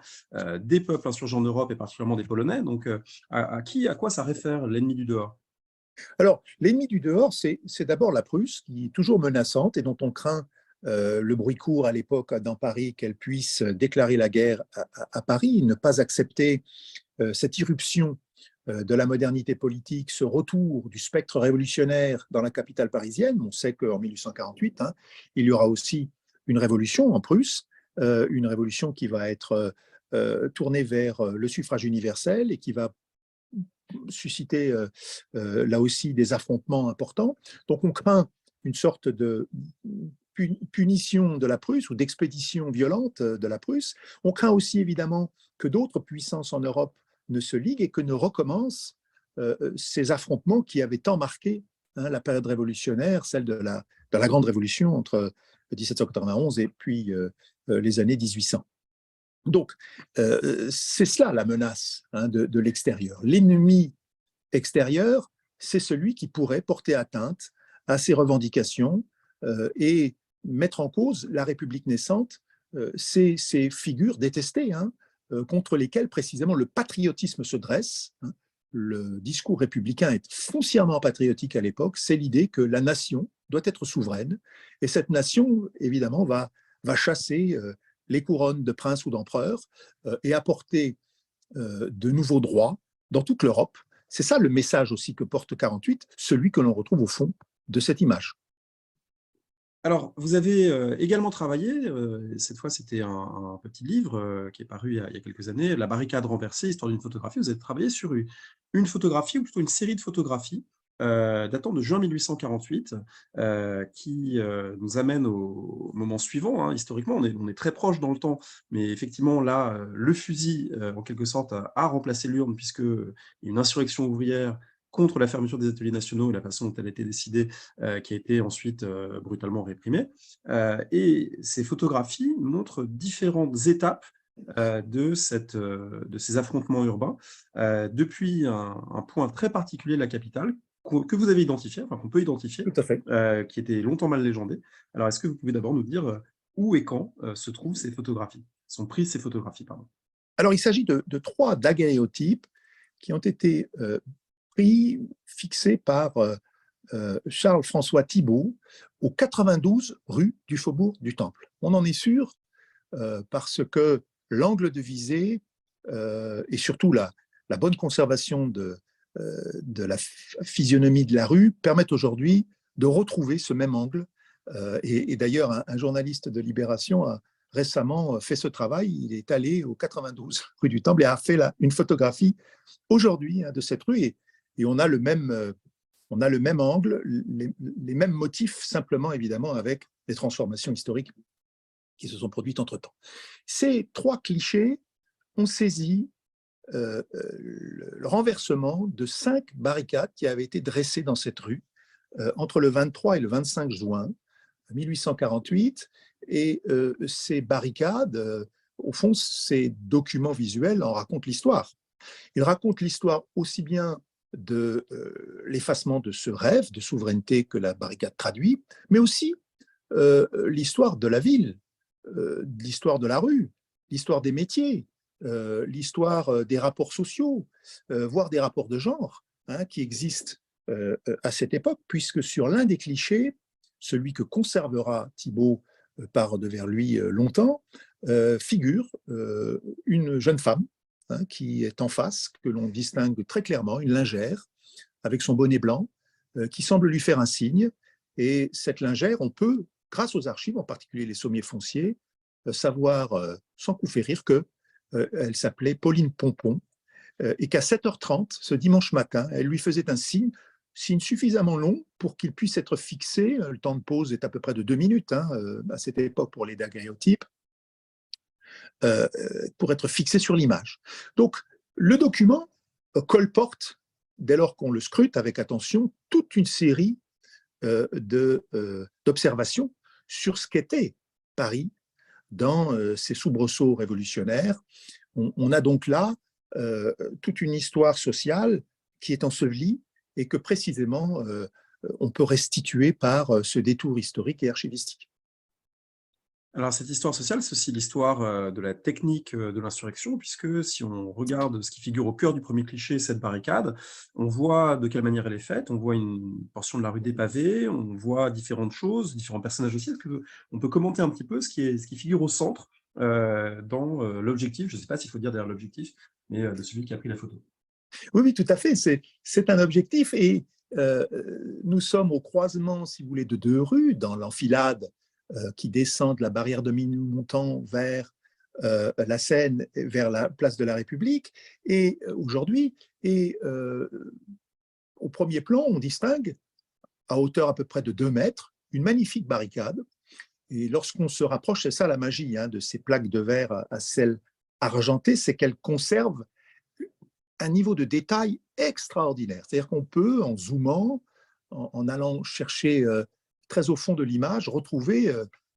des peuples insurgents en Europe et particulièrement des Polonais. Donc, à quoi ça réfère l'ennemi du dehors? Alors, l'ennemi du dehors, c'est d'abord la Prusse, qui est toujours menaçante et dont on craint le bruit court à l'époque dans Paris, qu'elle puisse déclarer la guerre à Paris, ne pas accepter cette irruption de la modernité politique, ce retour du spectre révolutionnaire dans la capitale parisienne. On sait qu'en 1848, il y aura aussi une révolution en Prusse, une révolution qui va être tournée vers le suffrage universel et qui va susciter là aussi des affrontements importants. Donc on craint une sorte de punition de la Prusse ou d'expédition violente de la Prusse. On craint aussi évidemment que d'autres puissances en Europe ne se liguent et que ne recommencent ces affrontements qui avaient tant marqué la période révolutionnaire, celle de la Grande Révolution entre 1791 et puis les années 1800. Donc, c'est cela la menace de l'extérieur. L'ennemi extérieur, c'est celui qui pourrait porter atteinte à ces revendications et mettre en cause la République naissante, ces figures détestées contre lesquelles précisément le patriotisme se dresse. Le discours républicain est foncièrement patriotique à l'époque, c'est l'idée que la nation doit être souveraine, et cette nation, évidemment, va chasser les couronnes de princes ou d'empereurs et apporter de nouveaux droits dans toute l'Europe. C'est ça le message aussi que porte 48, celui que l'on retrouve au fond de cette image. Alors, vous avez également travaillé, cette fois c'était un petit livre qui est paru il y a quelques années, La barricade renversée, histoire d'une photographie. Vous avez travaillé sur une photographie, ou plutôt une série de photographies, datant de juin 1848, qui nous amène au moment suivant. Historiquement, on est très proche dans le temps, mais effectivement, là, le fusil, en quelque sorte, a remplacé l'urne, puisque il y a une insurrection ouvrière contre la fermeture des ateliers nationaux et la façon dont elle a été décidée, qui a été ensuite brutalement réprimée. Et ces photographies montrent différentes étapes de ces affrontements urbains, depuis un point très particulier de la capitale, que vous avez identifié, enfin qu'on peut identifier, Tout à fait. qui était longtemps mal légendé. Alors, est-ce que vous pouvez d'abord nous dire où et quand se trouvent ces photographies, sont prises ces photographies, pardon. Alors, il s'agit de 3 daguerréotypes qui ont été fixés par Charles-François Thibault au 92 rue du Faubourg du Temple. On en est sûr parce que l'angle de visée et surtout la bonne conservation de la physionomie de la rue permettent aujourd'hui de retrouver ce même angle. Et d'ailleurs, un journaliste de Libération a récemment fait ce travail. Il est allé au 92 rue du Temple et a fait une photographie aujourd'hui de cette rue. Et on a le même angle, les mêmes motifs, simplement évidemment avec les transformations historiques qui se sont produites entre-temps. Ces trois clichés ont saisi le renversement de 5 barricades qui avaient été dressées dans cette rue entre le 23 et le 25 juin 1848. Et ces barricades, au fond, ces documents visuels en racontent l'histoire. Ils racontent l'histoire aussi bien de l'effacement de ce rêve de souveraineté que la barricade traduit, mais aussi l'histoire de la ville, l'histoire de la rue, l'histoire des métiers, l'histoire des rapports sociaux, voire des rapports de genre qui existent à cette époque, puisque sur l'un des clichés, celui que conservera Thibault par devers lui longtemps, figure une jeune femme qui est en face, que l'on distingue très clairement, une lingère, avec son bonnet blanc, qui semble lui faire un signe. Et cette lingère, on peut, grâce aux archives, en particulier les sommiers fonciers, savoir, sans coup férir, qu'elle s'appelait Pauline Pompon, et qu'à 7h30, ce dimanche matin, elle lui faisait un signe suffisamment long pour qu'il puisse être fixé. Le temps de pause est à peu près de 2 minutes à cette époque pour les daguerréotypes, pour être fixé sur l'image. Donc, le document colporte, dès lors qu'on le scrute avec attention, toute une série d'observations sur ce qu'était Paris dans ses soubresauts révolutionnaires. On a donc là toute une histoire sociale qui est ensevelie et que précisément on peut restituer par ce détour historique et archivistique. Alors, cette histoire sociale, c'est aussi l'histoire de la technique de l'insurrection, puisque si on regarde ce qui figure au cœur du premier cliché, cette barricade, on voit de quelle manière elle est faite, on voit une portion de la rue dépavée, on voit différentes choses, différents personnages aussi. Est-ce qu'on peut commenter un petit peu ce qui figure au centre dans l'objectif, je ne sais pas s'il faut dire derrière l'objectif, mais de celui qui a pris la photo? Oui, oui, tout à fait. C'est un objectif et nous sommes au croisement, si vous voulez, de 2 rues, dans l'enfilade qui descend de la barrière de Ménilmontant vers la Seine, vers la place de la République. Et aujourd'hui, au premier plan, on distingue, à hauteur à peu près de 2 mètres, une magnifique barricade. Et lorsqu'on se rapproche, c'est ça la magie de ces plaques de verre à sel argenté, c'est qu'elles conservent un niveau de détail extraordinaire. C'est-à-dire qu'on peut, en zoomant, en allant chercher très au fond de l'image, retrouver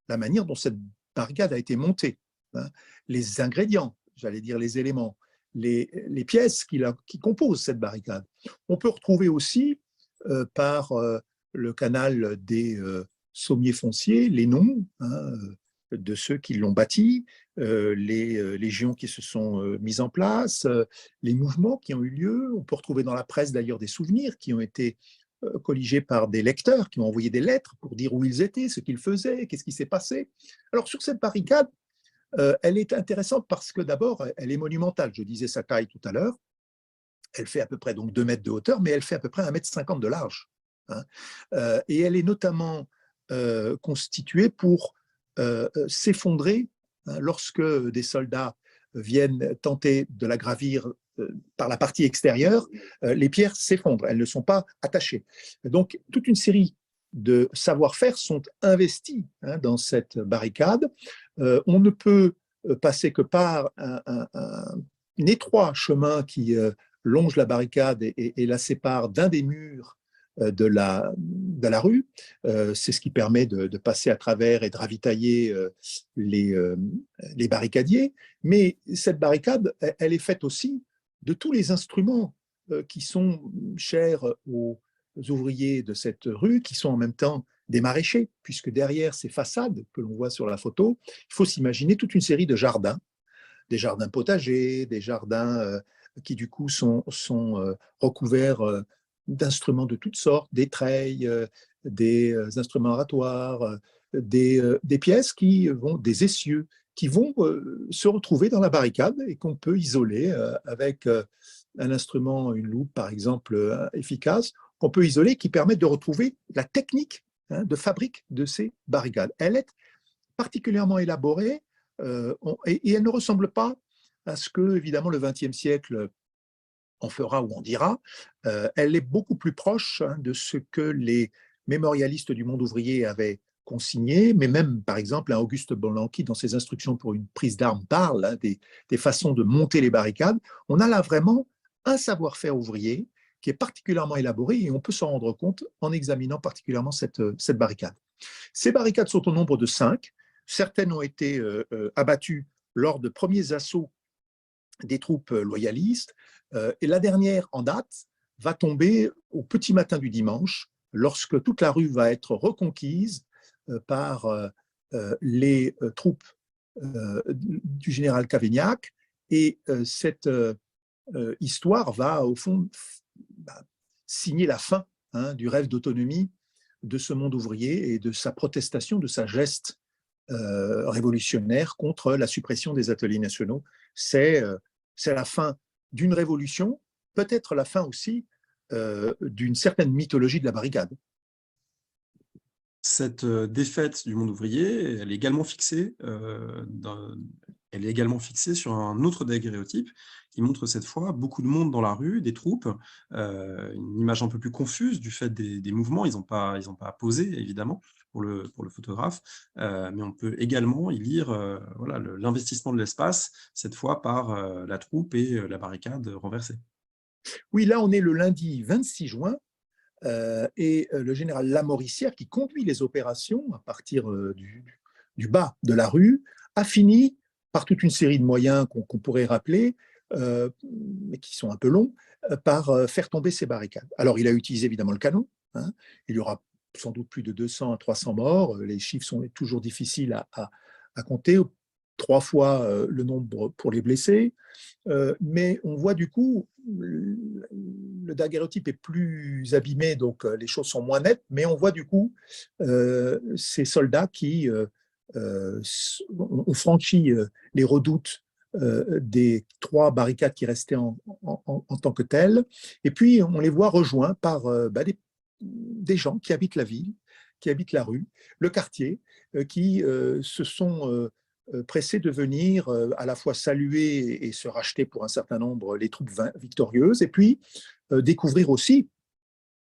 la manière dont cette barricade a été montée, les ingrédients, j'allais dire les éléments, les pièces qui composent cette barricade. On peut retrouver aussi, par le canal des sommiers fonciers, les noms de ceux qui l'ont bâti, les légions qui se sont mises en place, les mouvements qui ont eu lieu. On peut retrouver dans la presse d'ailleurs des souvenirs qui ont été colligés par des lecteurs qui ont envoyé des lettres pour dire où ils étaient, ce qu'ils faisaient, qu'est-ce qui s'est passé. Alors sur cette barricade, elle est intéressante parce que d'abord, elle est monumentale. Je disais sa taille tout à l'heure. Elle fait à peu près donc 2 mètres de hauteur, mais elle fait à peu près 1,50 m de large. Et elle est notamment constituée pour s'effondrer lorsque des soldats viennent tenter de la gravir par la partie extérieure, les pierres s'effondrent, elles ne sont pas attachées. Donc toute une série de savoir-faire sont investis dans cette barricade. On ne peut passer que par un étroit chemin qui longe la barricade et la sépare d'un des murs de la rue. C'est ce qui permet de passer à travers et de ravitailler les barricadiers. Mais cette barricade, elle est faite aussi de tous les instruments qui sont chers aux ouvriers de cette rue, qui sont en même temps des maraîchers, puisque derrière ces façades que l'on voit sur la photo, il faut s'imaginer toute une série de jardins, des jardins potagers, des jardins qui du coup sont recouverts d'instruments de toutes sortes, des treilles, des instruments oratoires, des pièces des essieux, qui vont se retrouver dans la barricade et qu'on peut isoler avec un instrument, une loupe par exemple, efficace, qu'on peut isoler, qui permet de retrouver la technique de fabrique de ces barricades. Elle est particulièrement élaborée et elle ne ressemble pas à ce que, évidemment, le XXe siècle en fera ou en dira. Elle est beaucoup plus proche de ce que les mémorialistes du monde ouvrier avaient consigné, mais même, par exemple, Auguste Boulanqui, dans ses instructions pour une prise d'armes, parle des façons de monter les barricades. On a là vraiment un savoir-faire ouvrier qui est particulièrement élaboré et on peut s'en rendre compte en examinant particulièrement cette barricade. Ces barricades sont au nombre de 5. Certaines ont été abattues lors de premiers assauts des troupes loyalistes. Et la dernière en date va tomber au petit matin du dimanche, lorsque toute la rue va être reconquise par les troupes du général Cavaignac. Et cette histoire va, au fond, signer la fin du rêve d'autonomie de ce monde ouvrier et de sa protestation, de sa geste révolutionnaire contre la suppression des ateliers nationaux. C'est la fin d'une révolution, peut-être la fin aussi d'une certaine mythologie de la barricade. Cette défaite du monde ouvrier, elle est également fixée, sur un autre daguerréotype qui montre cette fois beaucoup de monde dans la rue, des troupes, une image un peu plus confuse du fait des mouvements. Ils n'ont pas posé, évidemment, pour le photographe, mais on peut également y lire voilà, l'investissement de l'espace, cette fois par la troupe et la barricade renversée. Oui, là, on est le lundi 26 juin, et le général Lamoricière, qui conduit les opérations à partir du bas de la rue, a fini, par toute une série de moyens qu'on pourrait rappeler, mais qui sont un peu longs, par faire tomber ces barricades. Alors, il a utilisé évidemment le canon. Il y aura sans doute plus de 200 à 300 morts. Les chiffres sont toujours difficiles à compter. 3 fois le nombre pour les blessés. Mais on voit du coup, le daguerréotype est plus abîmé, donc les choses sont moins nettes, mais on voit du coup ces soldats qui ont franchi les redoutes des 3 barricades qui restaient en tant que telles, et puis on les voit rejoints par des gens qui habitent la ville, qui habitent la rue, le quartier, qui se sont pressés de venir à la fois saluer et se racheter pour un certain nombre les troupes victorieuses, et puis découvrir aussi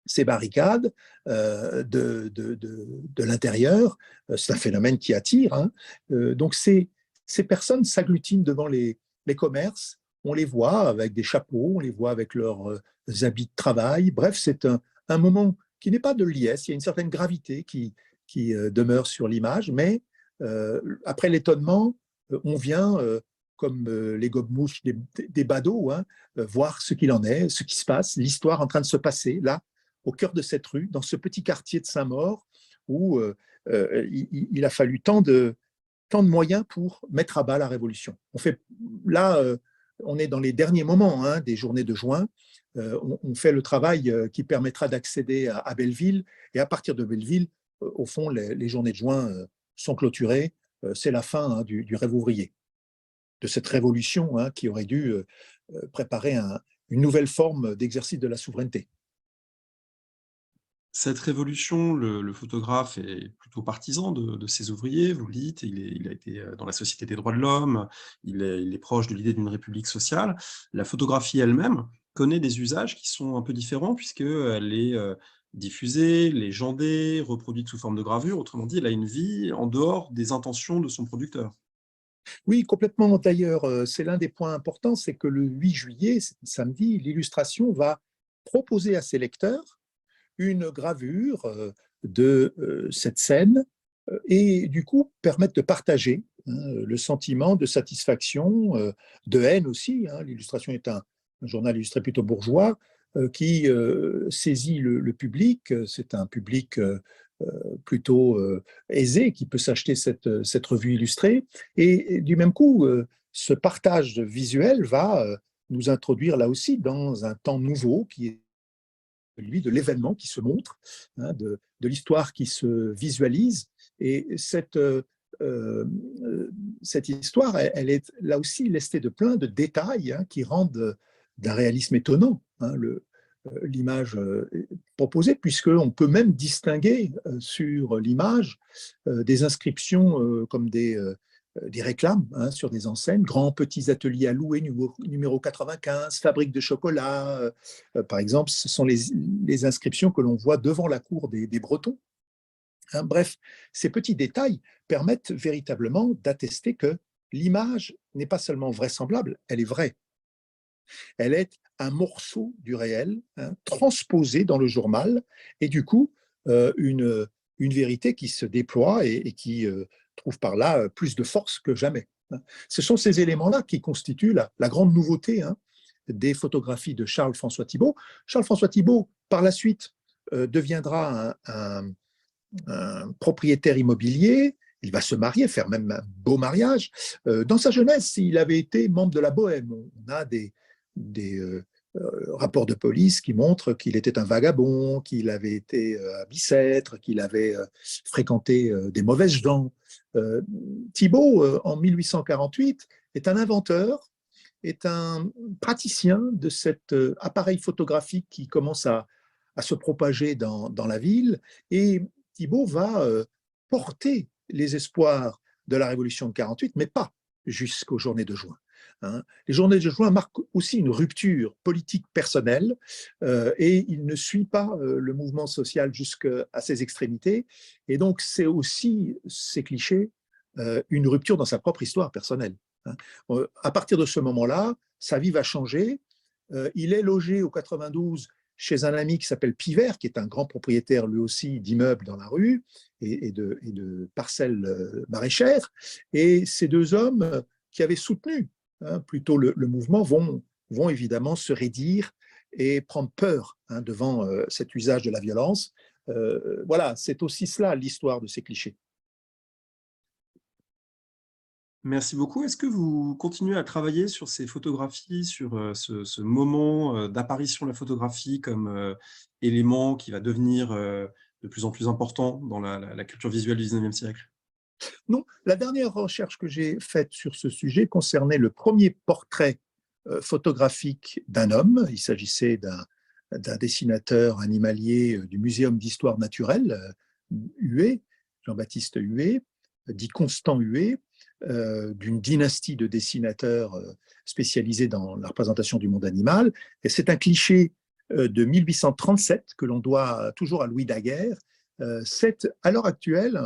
ces barricades de l'intérieur. C'est un phénomène qui attire. Donc ces personnes s'agglutinent devant les commerces, on les voit avec des chapeaux, on les voit avec leurs habits de travail. Bref, c'est un moment qui n'est pas de liesse, il y a une certaine gravité qui demeure sur l'image, mais après l'étonnement, on vient, comme les gobe-mouches des badauds, voir ce qu'il en est, ce qui se passe, l'histoire en train de se passer, là, au cœur de cette rue, dans ce petit quartier de Saint-Maur, où il a fallu tant de moyens pour mettre à bas la Révolution. Là, on est dans les derniers moments des journées de juin. On fait le travail qui permettra d'accéder à Belleville, et à partir de Belleville, au fond, les journées de juin sont clôturées. C'est la fin du rêve ouvrier, de cette révolution qui aurait dû préparer une nouvelle forme d'exercice de la souveraineté. Cette révolution, le photographe est plutôt partisan de ses ouvriers, vous le dites, il a été dans la Société des droits de l'homme, il est proche de l'idée d'une république sociale. La photographie elle-même connaît des usages qui sont un peu différents puisqu'elle est diffusée, légendée, reproduite sous forme de gravure. Autrement dit, elle a une vie en dehors des intentions de son producteur. Oui, complètement. D'ailleurs, c'est l'un des points importants, c'est que le 8 juillet, samedi, l'illustration va proposer à ses lecteurs une gravure de cette scène et du coup permettre de partager le sentiment de satisfaction, de haine aussi. L'illustration est un journal illustré plutôt bourgeois qui saisit le public. C'est un public plutôt aisé qui peut s'acheter cette revue illustrée. Et du même coup, ce partage visuel va nous introduire là aussi dans un temps nouveau qui est celui de l'événement qui se montre, hein, de l'histoire qui se visualise. Et cette histoire, elle est là aussi lestée de plein de détails, hein, qui rendent d'un réalisme étonnant, hein, l'image proposée, puisqu'on peut même distinguer sur l'image des inscriptions comme des réclames, hein, sur des enseignes, grands petits ateliers à louer, numéro 95, fabrique de chocolat, par exemple, ce sont les inscriptions que l'on voit devant la cour des Bretons. Hein, bref, ces petits détails permettent véritablement d'attester que l'image n'est pas seulement vraisemblable, elle est vraie. Elle est un morceau du réel, hein, transposé dans le journal, et du coup, une vérité qui se déploie et qui trouve par là plus de force que jamais. Hein. Ce sont ces éléments-là qui constituent la grande nouveauté, hein, des photographies de Charles-François Thibault. Charles-François Thibault, par la suite, deviendra un propriétaire immobilier. Il va se marier, faire même un beau mariage. Dans sa jeunesse, il avait été membre de la Bohème. On a des rapports de police qui montrent qu'il était un vagabond, qu'il avait été à Bicêtre, qu'il avait fréquenté des mauvaises gens. Thibault, en 1848, est un inventeur, est un praticien de cet appareil photographique qui commence à se propager dans la ville. Et Thibault va porter les espoirs de la Révolution de 48, mais pas jusqu'aux Journées de juin. Hein. Les Journées de juin marquent aussi une rupture politique personnelle et il ne suit pas le mouvement social jusqu'à ses extrémités. Et donc, c'est aussi, ces clichés, une rupture dans sa propre histoire personnelle. Hein. À partir de ce moment-là, sa vie va changer. Il est logé au 92 chez un ami qui s'appelle Pivert, qui est un grand propriétaire lui aussi d'immeubles dans la rue et de parcelles maraîchères. Et ces deux hommes qui avaient soutenu, hein, plutôt le mouvement vont évidemment se raidir et prendre peur, hein, devant cet usage de la violence. Voilà, c'est aussi cela l'histoire de ces clichés. Merci beaucoup. Est-ce que vous continuez à travailler sur ces photographies, sur ce moment d'apparition de la photographie comme élément qui va devenir de plus en plus important dans la culture visuelle du 19e siècle? Non, la dernière recherche que j'ai faite sur ce sujet concernait le premier portrait photographique d'un homme. Il s'agissait d'un dessinateur animalier du Muséum d'histoire naturelle, Huet, Jean-Baptiste Huet, dit Constant Huet, d'une dynastie de dessinateurs spécialisés dans la représentation du monde animal. Et c'est un cliché de 1837 que l'on doit toujours à Louis Daguerre. C'est à l'heure actuelle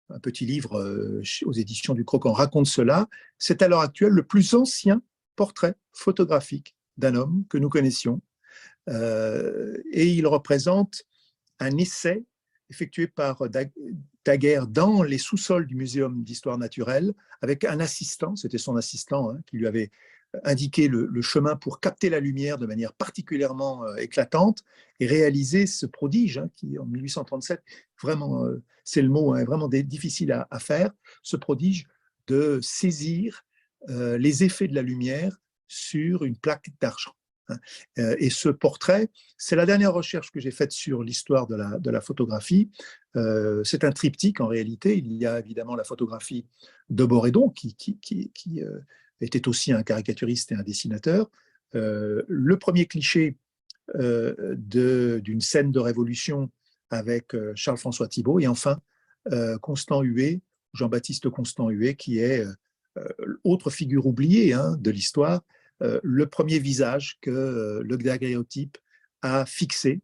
un petit livre aux éditions du Croquant raconte cela. C'est à l'heure actuelle le plus ancien portrait photographique d'un homme que nous connaissions. Et il représente un essai effectué par Daguerre dans les sous-sols du Muséum d'histoire naturelle avec un assistant, c'était son assistant, hein, qui lui avait indiqué le chemin pour capter la lumière de manière particulièrement éclatante et réaliser ce prodige, hein, qui en 1837, vraiment, c'est le mot, hein, vraiment difficile à faire, ce prodige de saisir les effets de la lumière sur une plaque d'argent. Hein. Et ce portrait, c'est la dernière recherche que j'ai faite sur l'histoire de la photographie. C'est un triptyque en réalité. Il y a évidemment la photographie de Borédon, qui était aussi un caricaturiste et un dessinateur. Le premier cliché d'une scène de révolution avec Charles-François Thibault, et enfin Constant Huet, Jean-Baptiste Constant Huet, qui est autre figure oubliée, hein, de l'histoire, le premier visage que le daguerréotype a fixé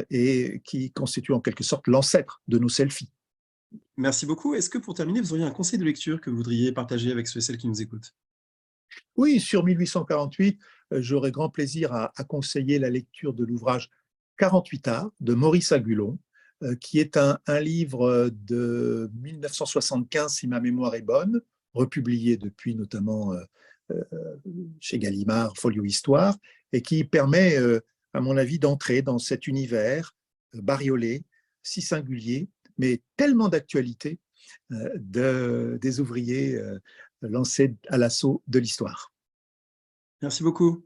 et qui constitue en quelque sorte l'ancêtre de nos selfies. Merci beaucoup. Est-ce que pour terminer, vous auriez un conseil de lecture que vous voudriez partager avec ceux et celles qui nous écoutent? Oui, sur 1848, j'aurais grand plaisir à conseiller la lecture de l'ouvrage 48 arts de Maurice Agulon, qui est un livre de 1975, si ma mémoire est bonne, republié depuis notamment chez Gallimard, Folio Histoire, et qui permet, à mon avis, d'entrer dans cet univers bariolé, si singulier, mais tellement d'actualité, des ouvriers lancés à l'assaut de l'histoire. Merci beaucoup.